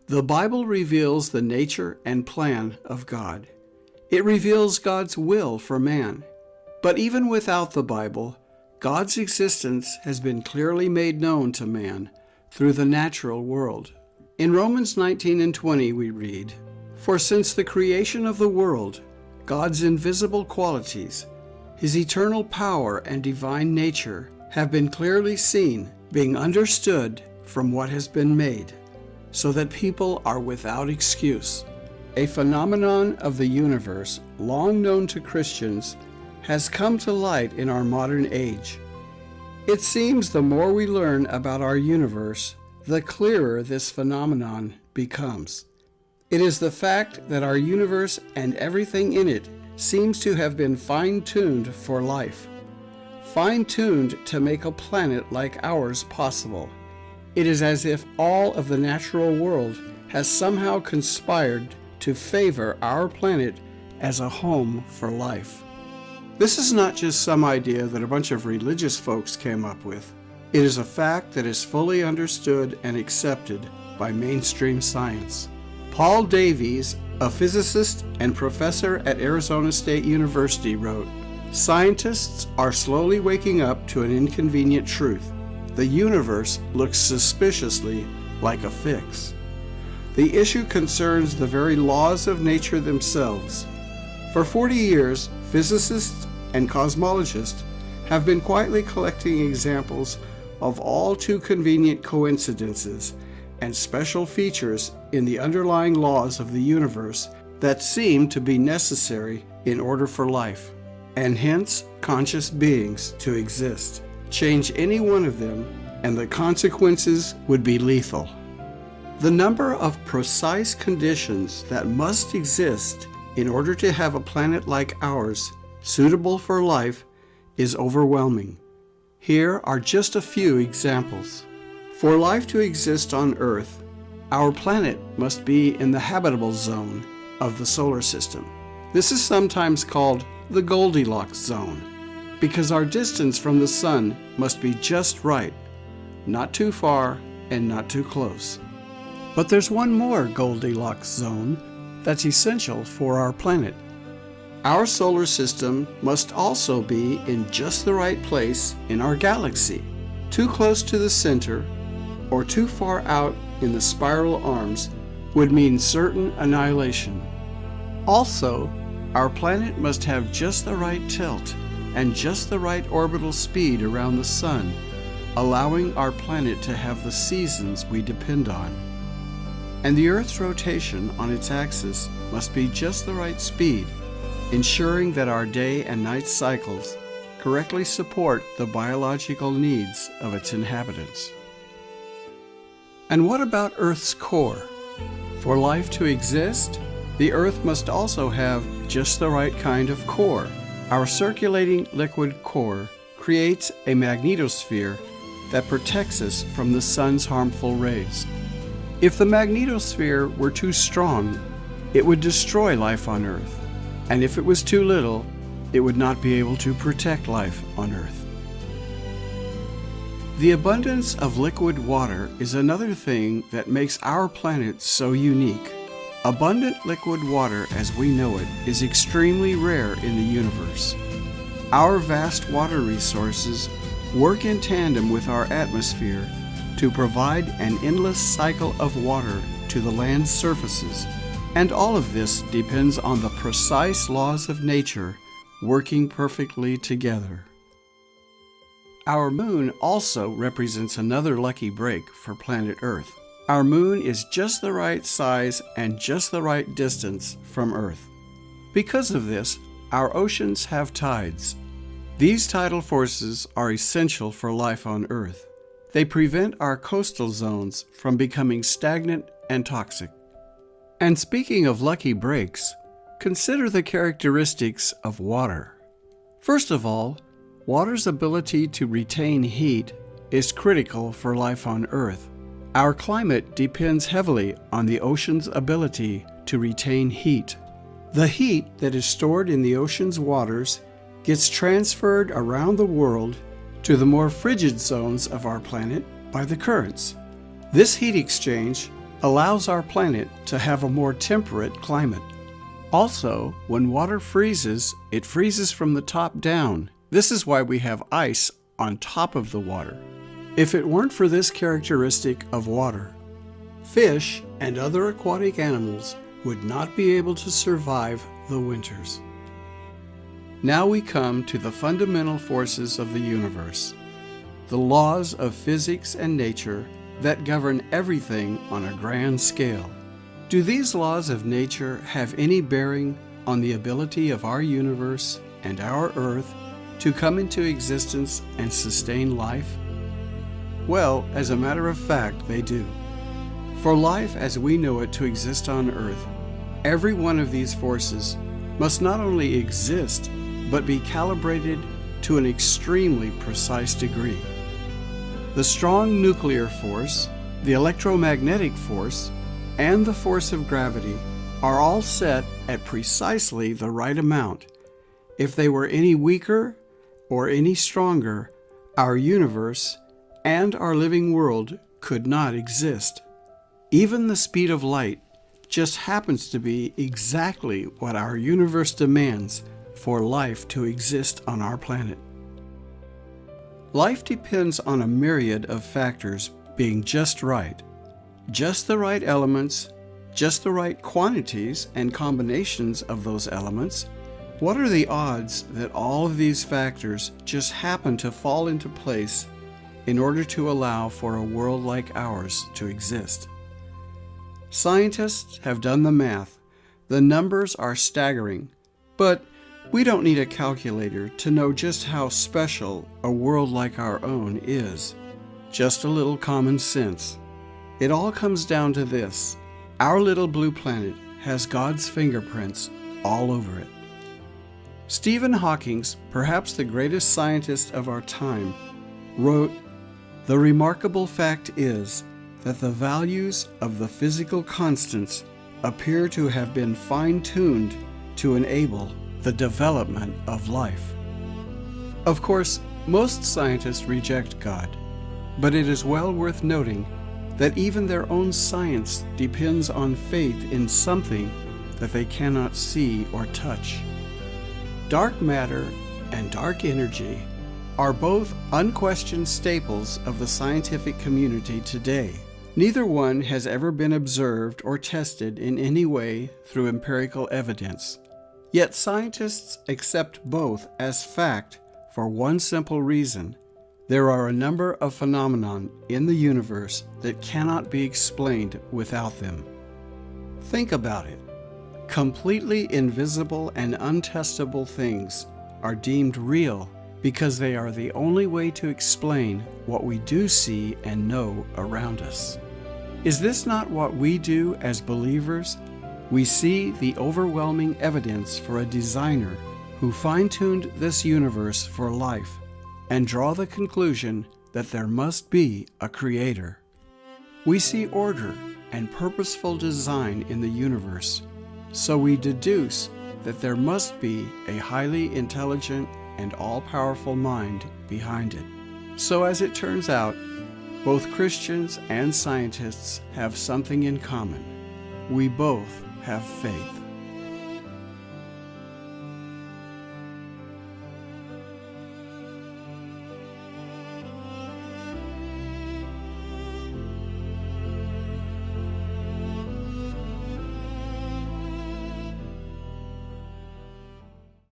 The Bible reveals the nature and plan of God. It reveals God's will for man. But even without the Bible, God's existence has been clearly made known to man through the natural world. In Romans 19 and 20 we read, "For since the creation of the world, God's invisible qualities, His eternal power and divine nature, have been clearly seen, being understood from what has been made, so that people are without excuse." A phenomenon of the universe long known to Christians has come to light in our modern age. It seems the more we learn about our universe, the clearer this phenomenon becomes. It is the fact that our universe and everything in it seems to have been fine-tuned for life, fine-tuned to make a planet like ours possible. It is as if all of the natural world has somehow conspired to favor our planet as a home for life. This is not just some idea that a bunch of religious folks came up with. It is a fact that is fully understood and accepted by mainstream science. Paul Davies, a physicist and professor at Arizona State University, wrote, "Scientists are slowly waking up to an inconvenient truth. The universe looks suspiciously like a fix. The issue concerns the very laws of nature themselves. For 40 years, physicists and cosmologists have been quietly collecting examples of all too convenient coincidences and special features in the underlying laws of the universe that seem to be necessary in order for life, and hence conscious beings, to exist. Change any one of them, and the consequences would be lethal. The number of precise conditions that must exist in order to have a planet like ours suitable for life is overwhelming. Here are just a few examples. For life to exist on Earth, our planet must be in the habitable zone of the solar system. This is sometimes called the Goldilocks zone, because our distance from the sun must be just right, not too far and not too close. But there's one more Goldilocks zone that's essential for our planet. Our solar system must also be in just the right place in our galaxy. Too close to the center or too far out in the spiral arms would mean certain annihilation. Also, our planet must have just the right tilt and just the right orbital speed around the sun, allowing our planet to have the seasons we depend on. And the Earth's rotation on its axis must be just the right speed, ensuring that our day and night cycles correctly support the biological needs of its inhabitants. And what about Earth's core? For life to exist, the Earth must also have just the right kind of core. Our circulating liquid core creates a magnetosphere that protects us from the sun's harmful rays. If the magnetosphere were too strong, it would destroy life on Earth. And if it was too little, it would not be able to protect life on Earth. The abundance of liquid water is another thing that makes our planet so unique. Abundant liquid water as we know it is extremely rare in the universe. Our vast water resources work in tandem with our atmosphere to provide an endless cycle of water to the land's surfaces, and all of this depends on the precise laws of nature working perfectly together. Our moon also represents another lucky break for planet Earth. Our moon is just the right size and just the right distance from Earth. Because of this, our oceans have tides. These tidal forces are essential for life on Earth. They prevent our coastal zones from becoming stagnant and toxic. And speaking of lucky breaks, consider the characteristics of water. First of all, water's ability to retain heat is critical for life on Earth. Our climate depends heavily on the ocean's ability to retain heat. The heat that is stored in the ocean's waters gets transferred around the world to the more frigid zones of our planet by the currents. This heat exchange allows our planet to have a more temperate climate. Also, when water freezes, it freezes from the top down. This is why we have ice on top of the water. If it weren't for this characteristic of water, fish and other aquatic animals would not be able to survive the winters. Now we come to the fundamental forces of the universe, the laws of physics and nature that govern everything on a grand scale. Do these laws of nature have any bearing on the ability of our universe and our Earth to come into existence and sustain life? Well, as a matter of fact, they do. For life as we know it to exist on Earth, every one of these forces must not only exist, but be calibrated to an extremely precise degree. The strong nuclear force, the electromagnetic force, and the force of gravity are all set at precisely the right amount. If they were any weaker or any stronger, our universe and our living world could not exist. Even the speed of light just happens to be exactly what our universe demands for life to exist on our planet. Life depends on a myriad of factors being just right. Just the right elements, just the right quantities and combinations of those elements. What are the odds that all of these factors just happen to fall into place in order to allow for a world like ours to exist? Scientists have done the math. The numbers are staggering, but we don't need a calculator to know just how special a world like our own is. Just a little common sense. It all comes down to this: our little blue planet has God's fingerprints all over it. Stephen Hawking, perhaps the greatest scientist of our time, wrote, "The remarkable fact is that the values of the physical constants appear to have been fine-tuned to enable the development of life." Of course, most scientists reject God, but it is well worth noting that even their own science depends on faith in something that they cannot see or touch. Dark matter and dark energy are both unquestioned staples of the scientific community today. Neither one has ever been observed or tested in any way through empirical evidence. Yet scientists accept both as fact for one simple reason: there are a number of phenomena in the universe that cannot be explained without them. Think about it. Completely invisible and untestable things are deemed real because they are the only way to explain what we do see and know around us. Is this not what we do as believers? We see the overwhelming evidence for a designer who fine-tuned this universe for life and draw the conclusion that there must be a creator. We see order and purposeful design in the universe, so we deduce that there must be a highly intelligent and all-powerful mind behind it. So as it turns out, both Christians and scientists have something in common. We both have faith.